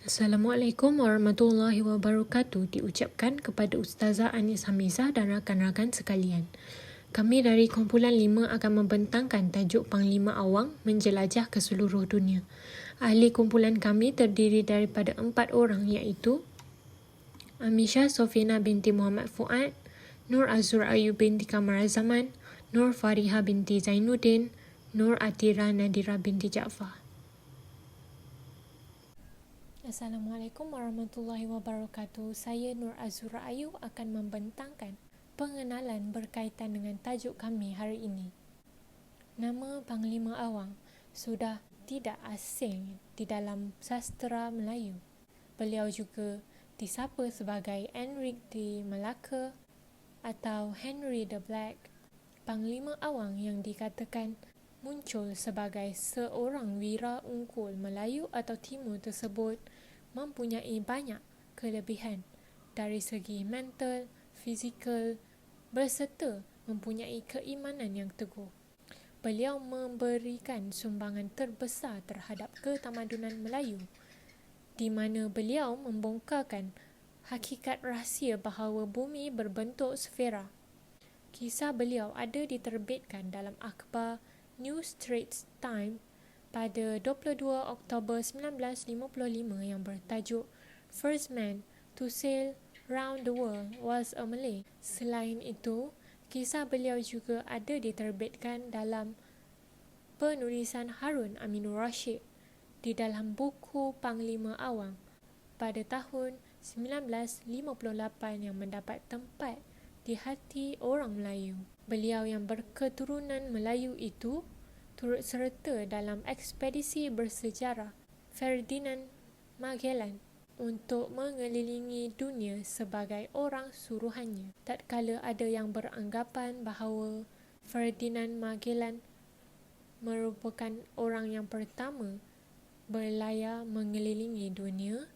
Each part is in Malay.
Assalamualaikum warahmatullahi wabarakatuh diucapkan kepada Ustazah Anis Hamizah dan rakan-rakan sekalian. Kami dari kumpulan 5 akan membentangkan tajuk Panglima Awang menjelajah ke seluruh dunia. Ahli kumpulan kami terdiri daripada 4 orang iaitu Amisha Sofina binti Muhammad Fuad, Nur Azur Ayu binti Kamarazaman, Nur Fariha binti Zainuddin, Nur Atira Nadira binti Jaafar. Assalamualaikum warahmatullahi wabarakatuh. Saya Nur Azura Ayu akan membentangkan pengenalan berkaitan dengan tajuk kami hari ini. Nama Panglima Awang sudah tidak asing di dalam sastera Melayu. Beliau juga disapa sebagai Enric di Melaka atau Henry the Black. Panglima Awang yang dikatakan muncul sebagai seorang wira unggul Melayu atau Timur tersebut mempunyai banyak kelebihan dari segi mental, fizikal berserta mempunyai keimanan yang teguh. Beliau memberikan sumbangan terbesar terhadap ketamadunan Melayu di mana beliau membongkarkan hakikat rahsia bahawa bumi berbentuk sfera. Kisah beliau ada diterbitkan dalam akhbar New Straits Times pada 22 Oktober 1955 yang bertajuk First Man to Sail Round the World was a Malay. Selain itu, kisah beliau juga ada diterbitkan dalam penulisan Harun Aminur Rashid di dalam buku Panglima Awang pada tahun 1958 yang mendapat tempat di hati orang Melayu. Beliau yang berketurunan Melayu itu turut serta dalam ekspedisi bersejarah Ferdinand Magellan untuk mengelilingi dunia sebagai orang suruhannya. Tatkala ada yang beranggapan bahawa Ferdinand Magellan merupakan orang yang pertama berlayar mengelilingi dunia,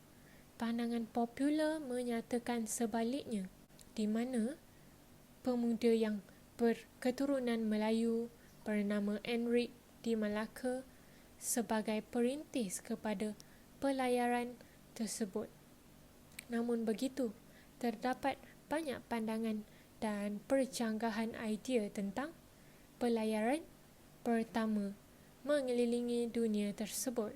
pandangan popular menyatakan sebaliknya, di mana pemuda yang berketurunan Melayu bernama Enric di Melaka sebagai perintis kepada pelayaran tersebut. Namun begitu, terdapat banyak pandangan dan percanggahan idea tentang pelayaran pertama mengelilingi dunia tersebut.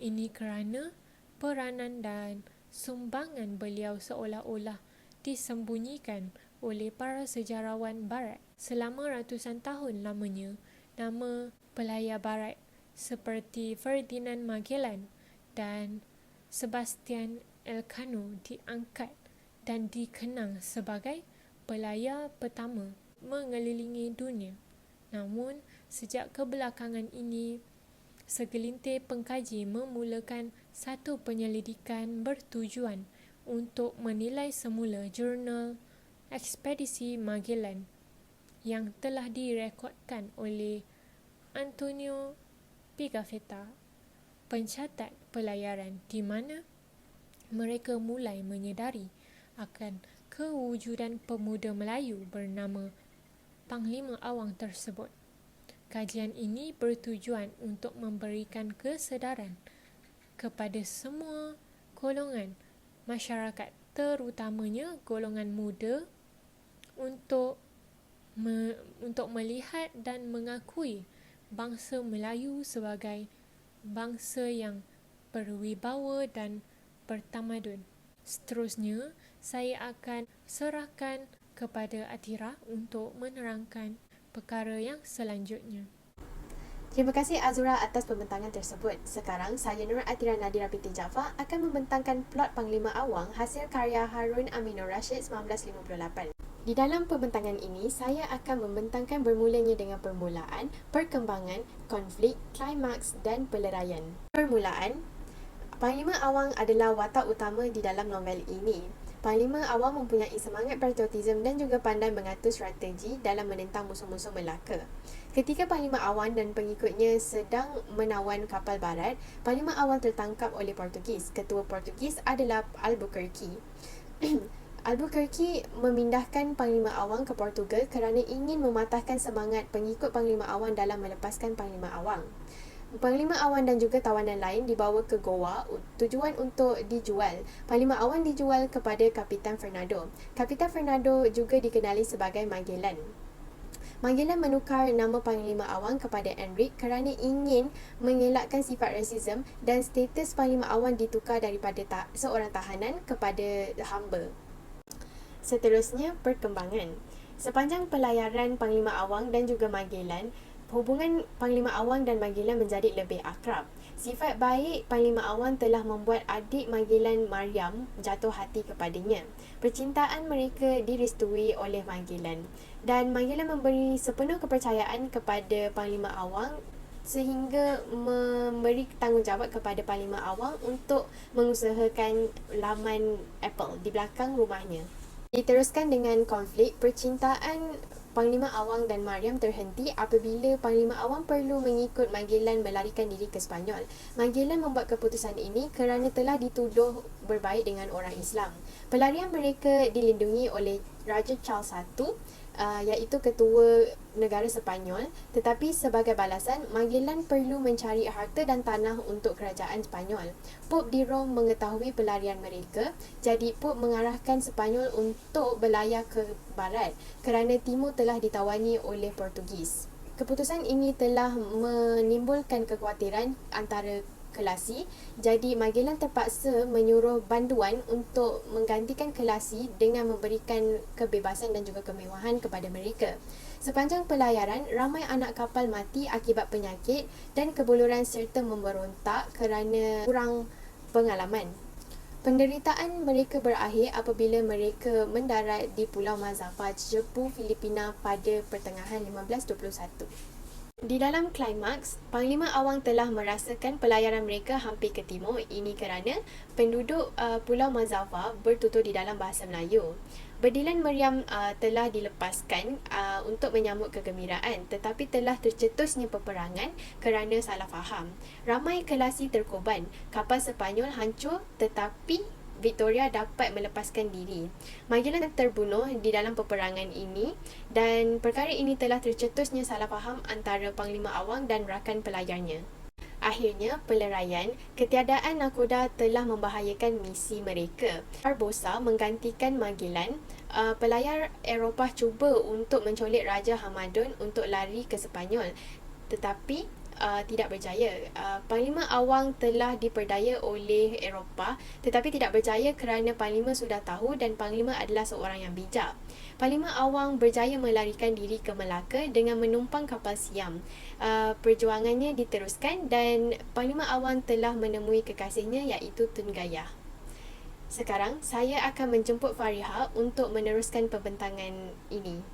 Ini kerana peranan dan sumbangan beliau seolah-olah disembunyikan oleh para sejarawan barat. Selama ratusan tahun lamanya, nama pelayar barat seperti Ferdinand Magellan dan Sebastian Elcano diangkat dan dikenang sebagai pelayar pertama mengelilingi dunia. Namun, sejak kebelakangan ini, segelintir pengkaji memulakan satu penyelidikan bertujuan untuk menilai semula jurnal Ekspedisi Magellan yang telah direkodkan oleh Antonio Pigafetta, pencatat pelayaran, di mana mereka mulai menyedari akan kewujudan pemuda Melayu bernama Panglima Awang tersebut. Kajian ini bertujuan untuk memberikan kesedaran kepada semua golongan masyarakat, terutamanya golongan muda, untuk melihat dan mengakui bangsa Melayu sebagai bangsa yang berwibawa dan bertamadun. Seterusnya, saya akan serahkan kepada Atira untuk menerangkan perkara yang selanjutnya. Terima kasih Azura atas pembentangan tersebut. Sekarang saya Nur Atira Nadira binti Jaafar akan membentangkan plot Panglima Awang hasil karya Harun Aminur Rashid 1958. Di dalam pembentangan ini, saya akan membentangkan bermulanya dengan permulaan, perkembangan, konflik, klimaks dan peleraian. Permulaan, Panglima Awang adalah watak utama di dalam novel ini. Panglima Awang mempunyai semangat patriotisme dan juga pandai mengatur strategi dalam menentang musuh-musuh Melaka. Ketika Panglima Awang dan pengikutnya sedang menawan kapal barat, Panglima Awang tertangkap oleh Portugis. Ketua Portugis adalah Albuquerque. Albuquerque memindahkan Panglima Awang ke Portugal kerana ingin mematahkan semangat pengikut Panglima Awang dalam melepaskan Panglima Awang. Panglima Awan dan juga tawanan lain dibawa ke Goa tujuan untuk dijual. Panglima Awan dijual kepada Kapitan Fernando. Kapitan Fernando juga dikenali sebagai Magellan. Magellan menukar nama Panglima Awang kepada Enrique kerana ingin mengelakkan sifat rasism dan status Panglima Awang ditukar daripada seorang tahanan kepada hamba. Seterusnya, perkembangan. Sepanjang pelayaran Panglima Awang dan juga Magellan, hubungan Panglima Awang dan Magellan menjadi lebih akrab. Sifat baik Panglima Awang telah membuat adik Magellan, Mariam, jatuh hati kepadanya. Percintaan mereka direstui oleh Magellan dan Magellan memberi sepenuh kepercayaan kepada Panglima Awang sehingga memberi tanggungjawab kepada Panglima Awang untuk mengusahakan laman Apple di belakang rumahnya. Diteruskan dengan konflik, percintaan Panglima Awang dan Mariam terhenti apabila Panglima Awang perlu mengikut Magellan melarikan diri ke Sepanyol. Magellan membuat keputusan ini kerana telah dituduh berbaik dengan orang Islam. Pelarian mereka dilindungi oleh Raja Charles I, iaitu ketua negara Sepanyol, tetapi sebagai balasan, Magellan perlu mencari harta dan tanah untuk kerajaan Sepanyol. Pope di Rom mengetahui pelarian mereka, jadi Pope mengarahkan Sepanyol untuk berlayar ke barat kerana timur telah ditawani oleh Portugis. Keputusan ini telah menimbulkan kekhawatiran antara Kelasi, jadi Magellan terpaksa menyuruh banduan untuk menggantikan Kelasi dengan memberikan kebebasan dan juga kemewahan kepada mereka. Sepanjang pelayaran, ramai anak kapal mati akibat penyakit dan kebuluran serta memberontak kerana kurang pengalaman. Penderitaan mereka berakhir apabila mereka mendarat di Pulau Mazapa, Cepu, Filipina pada pertengahan 1521. Di dalam klimaks, Panglima Awang telah merasakan pelayaran mereka hampir ke timur. Ini kerana penduduk Pulau Mazava bertutur di dalam bahasa Melayu. Berdilan meriam telah dilepaskan untuk menyambut kegembiraan, tetapi telah tercetusnya peperangan kerana salah faham. Ramai Kelasi terkorban, kapal Sepanyol hancur tetapi Victoria dapat melepaskan diri. Magellan terbunuh di dalam peperangan ini dan perkara ini telah tercetusnya salah faham antara Panglima Awang dan rakan pelayarnya. Akhirnya, peleraian, ketiadaan nakoda telah membahayakan misi mereka. Barbosa menggantikan Magellan. Pelayar Eropah cuba untuk menculik Raja Hamadun untuk lari ke Sepanyol, tetapi tidak berjaya. Panglima Awang telah diperdaya oleh Eropah tetapi tidak berjaya kerana Panglima sudah tahu dan Panglima adalah seorang yang bijak. Panglima Awang berjaya melarikan diri ke Melaka dengan menumpang kapal Siam. Perjuangannya diteruskan dan Panglima Awang telah menemui kekasihnya iaitu Tun Gayah. Sekarang, saya akan menjemput Fariha untuk meneruskan pembentangan ini.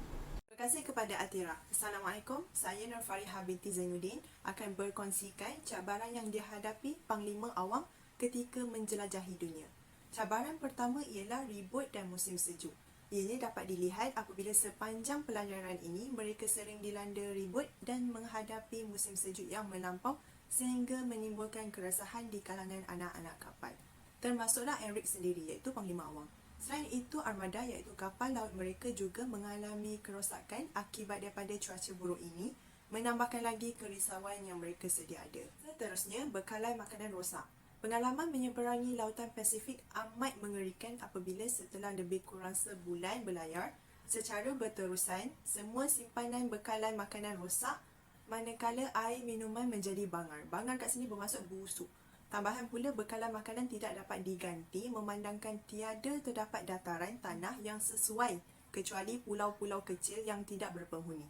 Terima kasih kepada Atira. Assalamualaikum, saya Nur Fariha binti Zainuddin akan berkongsikan cabaran yang dihadapi Panglima Awang ketika menjelajahi dunia. Cabaran pertama ialah ribut dan musim sejuk. Ianya dapat dilihat apabila sepanjang pelayaran ini mereka sering dilanda ribut dan menghadapi musim sejuk yang melampau sehingga menimbulkan keresahan di kalangan anak-anak kapal. Termasuklah Enrique sendiri iaitu Panglima Awang. Selain itu, armada iaitu kapal laut mereka juga mengalami kerosakan akibat daripada cuaca buruk ini, menambahkan lagi kerisauan yang mereka sedia ada. Seterusnya, bekalan makanan rosak. Pengalaman menyeberangi lautan Pasifik amat mengerikan apabila setelah lebih kurang sebulan berlayar, secara berterusan, semua simpanan bekalan makanan rosak, manakala air minuman menjadi bangar. Bangar kat sini bermaksud busuk. Tambahan pula, bekalan makanan tidak dapat diganti memandangkan tiada terdapat dataran tanah yang sesuai kecuali pulau-pulau kecil yang tidak berpenghuni.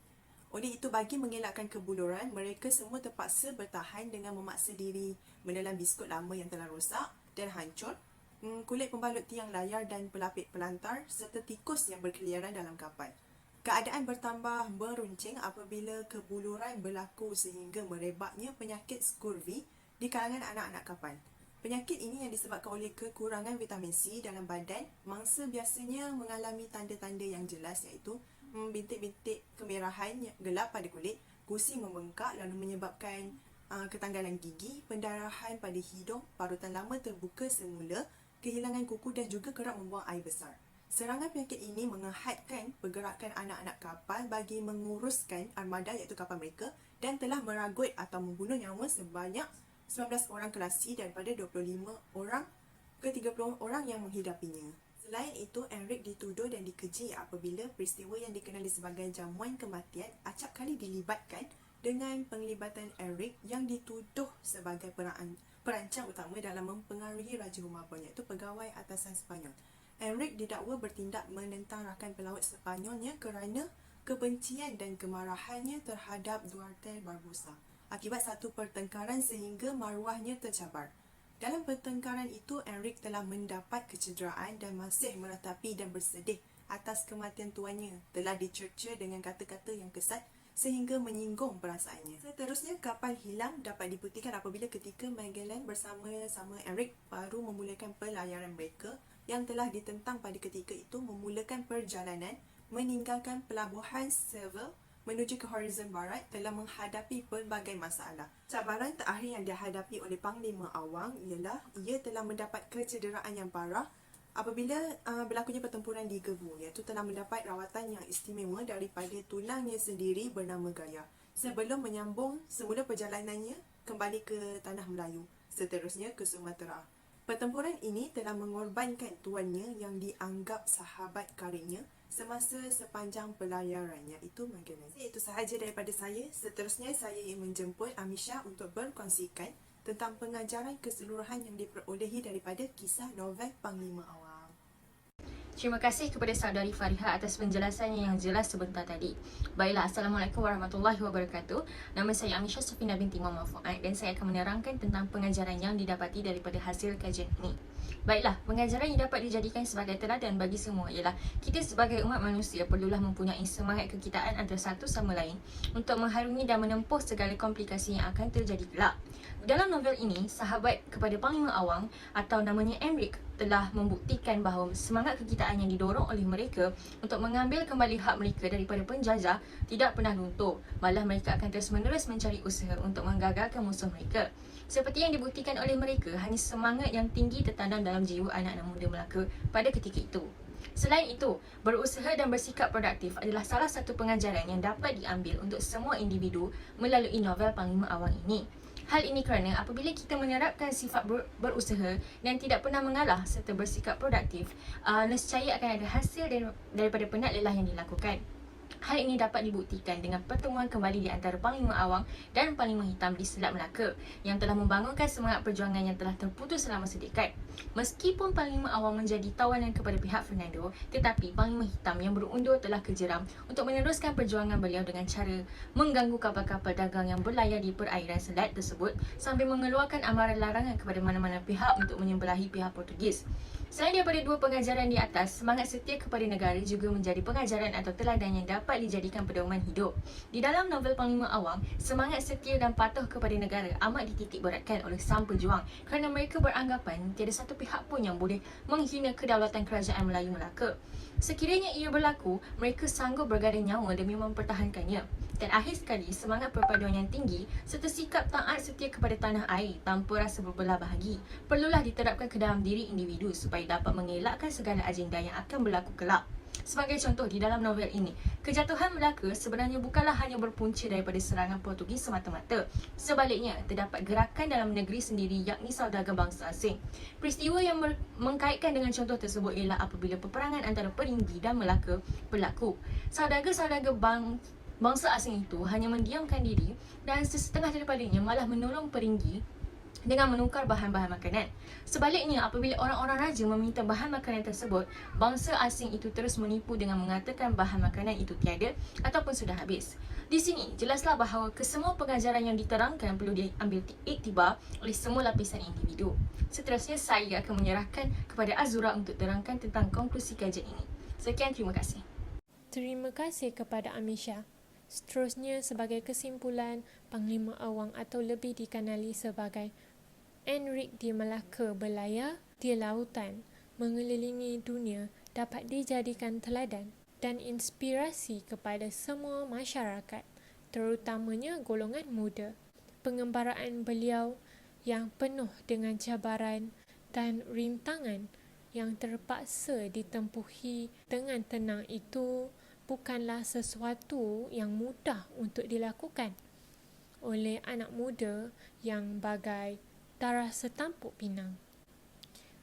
Oleh itu, bagi mengelakkan kebuluran, mereka semua terpaksa bertahan dengan memaksa diri menelan biskut lama yang telah rosak dan hancur, kulit pembalut tiang layar dan pelapik pelantar serta tikus yang berkeliaran dalam kapal. Keadaan bertambah meruncing apabila kebuluran berlaku sehingga merebaknya penyakit scurvy di kalangan anak-anak kapal. Penyakit ini yang disebabkan oleh kekurangan vitamin C dalam badan, mangsa biasanya mengalami tanda-tanda yang jelas iaitu bintik-bintik kemerahan gelap pada kulit, gusi membengkak lalu menyebabkan ketanggalan gigi, pendarahan pada hidung, parutan lama terbuka semula, kehilangan kuku dan juga kerap membuang air besar. Serangan penyakit ini menghadkan pergerakan anak-anak kapal bagi menguruskan armada iaitu kapal mereka dan telah meragut atau membunuh nyawa sebanyak 19 orang kelasi daripada 25 orang ke 30 orang yang menghidapinya. Selain itu, Enric dituduh dan dikeji apabila peristiwa yang dikenali sebagai jamuan kematian acap kali dilibatkan dengan penglibatan Enric yang dituduh sebagai perancang utama dalam mempengaruhi Raja Humabon, iaitu pegawai atasan Sepanyol. Enric didakwa bertindak menentang rakan pelaut Sepanyolnya kerana kebencian dan kemarahannya terhadap Duarte Barbosa akibat satu pertengkaran sehingga maruahnya tercabar. Dalam pertengkaran itu, Enric telah mendapat kecederaan dan masih meratapi dan bersedih atas kematian tuannya. Telah dicerca dengan kata-kata yang kesat sehingga menyinggung perasaannya. Seterusnya, kapal hilang dapat dibuktikan apabila ketika Magellan bersama-sama Enric baru memulakan pelayaran mereka yang telah ditentang pada ketika itu memulakan perjalanan meninggalkan pelabuhan Seville menuju ke horizon barat telah menghadapi pelbagai masalah. Cabaran terakhir yang dihadapi oleh Panglima Awang ialah ia telah mendapat kecederaan yang parah apabila berlakunya pertempuran di Gebu, iaitu telah mendapat rawatan yang istimewa daripada tulangnya sendiri bernama Gaya sebelum menyambung semula perjalanannya kembali ke Tanah Melayu, seterusnya ke Sumatera. Pertempuran ini telah mengorbankan tuannya yang dianggap sahabat karibnya semasa sepanjang pelayarannya, iaitu Magellan. Itu sahaja daripada saya. Seterusnya saya ingin menjemput Amisha untuk berkongsikan tentang pengajaran keseluruhan yang diperolehi daripada kisah novel Panglima Awang. Terima kasih kepada saudari Fariha atas penjelasannya yang jelas sebentar tadi. Baiklah, Assalamualaikum warahmatullahi wabarakatuh. Nama saya Amisha Sufina binti Muhammad Fuad dan saya akan menerangkan tentang pengajaran yang didapati daripada hasil kajian ini. Baiklah, pengajaran yang dapat dijadikan sebagai teladan bagi semua ialah kita sebagai umat manusia perlulah mempunyai semangat kekitaan antara satu sama lain untuk mengharungi dan menempuh segala komplikasi yang akan terjadi kelak. Dalam novel ini, sahabat kepada Panglima Awang atau namanya Enric telah membuktikan bahawa semangat kekitaan yang didorong oleh mereka untuk mengambil kembali hak mereka daripada penjajah tidak pernah luntur. Malah mereka akan terus-menerus mencari usaha untuk menggagalkan musuh mereka. Seperti yang dibuktikan oleh mereka, hanya semangat yang tinggi tertanam dalam jiwa anak-anak muda Melaka pada ketika itu. Selain itu, berusaha dan bersikap produktif adalah salah satu pengajaran yang dapat diambil untuk semua individu melalui novel Panglima Awang ini. Hal ini kerana apabila kita menerapkan sifat berusaha dan tidak pernah mengalah serta bersikap produktif, nescaya akan ada hasil daripada penat lelah yang dilakukan. Hal ini dapat dibuktikan dengan pertemuan kembali di antara Panglima Awang dan Panglima Hitam di Selat Melaka yang telah membangunkan semangat perjuangan yang telah terputus selama sedekat. Meskipun Panglima Awang menjadi tawanan kepada pihak Fernando, tetapi Panglima Hitam yang berundur telah kejeram untuk meneruskan perjuangan beliau dengan cara mengganggu kapal-kapal dagang yang berlayar di perairan selat tersebut sambil mengeluarkan amaran larangan kepada mana-mana pihak untuk menyembelahi pihak Portugis. Selain daripada dua pengajaran di atas, semangat setia kepada negara juga menjadi pengajaran atau teladan yang dapat dijadikan pedoman hidup. Di dalam novel Panglima Awang, semangat setia dan patuh kepada negara amat dititik beratkan oleh sang pejuang kerana mereka beranggapan tiada satu pihak pun yang boleh menghina kedaulatan kerajaan Melayu Melaka. Sekiranya ia berlaku, mereka sanggup bergada nyawa demi mempertahankannya. Dan akhir sekali, semangat perpaduan yang tinggi serta sikap taat setia kepada tanah air tanpa rasa berbelah bahagi perlulah diterapkan ke dalam diri individu supaya dapat mengelakkan segala agenda yang akan berlaku kelak. Sebagai contoh, di dalam novel ini, kejatuhan Melaka sebenarnya bukanlah hanya berpunca daripada serangan Portugis semata-mata. Sebaliknya, terdapat gerakan dalam negeri sendiri yakni saudagar bangsa asing. Peristiwa yang mengkaitkan dengan contoh tersebut ialah apabila peperangan antara Peringgi dan Melaka berlaku. Saudagar-saudagar bangsa asing itu hanya mendiamkan diri dan sesetengah daripadanya malah menolong Peringgi dengan menukar bahan-bahan makanan. Sebaliknya, apabila orang-orang raja meminta bahan makanan tersebut, bangsa asing itu terus menipu dengan mengatakan bahan makanan itu tiada ataupun sudah habis. Di sini, jelaslah bahawa kesemua pengajaran yang diterangkan perlu diambil iktibar oleh semua lapisan individu. Seterusnya, saya akan menyerahkan kepada Azura untuk terangkan tentang konklusi kajian ini. Sekian, terima kasih. Terima kasih kepada Amisha. Seterusnya, sebagai kesimpulan, Panglima Awang atau lebih dikenali sebagai Enric di Melaka berlayar di lautan mengelilingi dunia dapat dijadikan teladan dan inspirasi kepada semua masyarakat, terutamanya golongan muda. Pengembaraan beliau yang penuh dengan cabaran dan rintangan yang terpaksa ditempuhi dengan tenang itu bukanlah sesuatu yang mudah untuk dilakukan. oleh anak muda yang bagai darah setampuk pinang.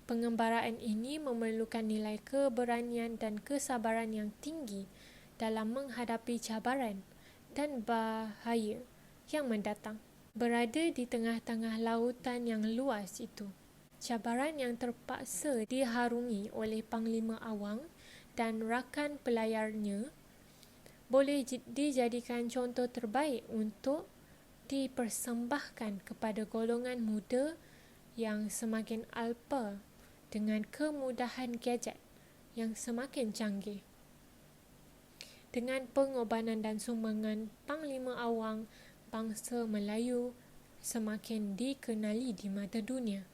Pengembaraan ini memerlukan nilai keberanian dan kesabaran yang tinggi dalam menghadapi cabaran dan bahaya yang mendatang. Berada di tengah-tengah lautan yang luas itu, cabaran yang terpaksa diharungi oleh Panglima Awang dan rakan pelayarnya boleh dijadikan contoh terbaik untuk dipersembahkan kepada golongan muda yang semakin alpa dengan kemudahan gadget yang semakin canggih. Dengan pengorbanan dan sumbangan Panglima Awang, bangsa Melayu semakin dikenali di mata dunia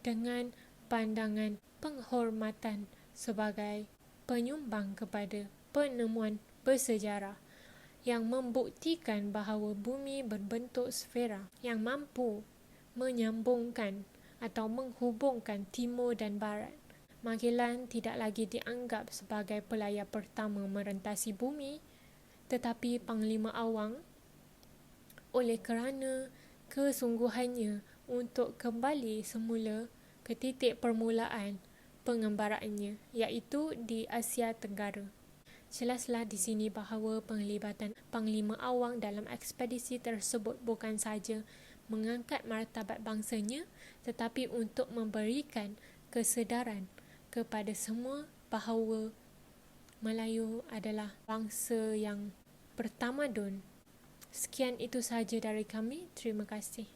dengan pandangan penghormatan sebagai penyumbang kepada penemuan bersejarah yang membuktikan bahawa bumi berbentuk sfera yang mampu menyambungkan atau menghubungkan timur dan barat. Magellan tidak lagi dianggap sebagai pelayar pertama merentasi bumi, tetapi Panglima Awang oleh kerana kesungguhannya untuk kembali semula ke titik permulaan pengembaraannya, iaitu di Asia Tenggara. Jelaslah di sini bahawa penglibatan Panglima Awang dalam ekspedisi tersebut bukan sahaja mengangkat martabat bangsanya, tetapi untuk memberikan kesedaran kepada semua bahawa Melayu adalah bangsa yang bertamadun. Sekian itu sahaja dari kami. Terima kasih.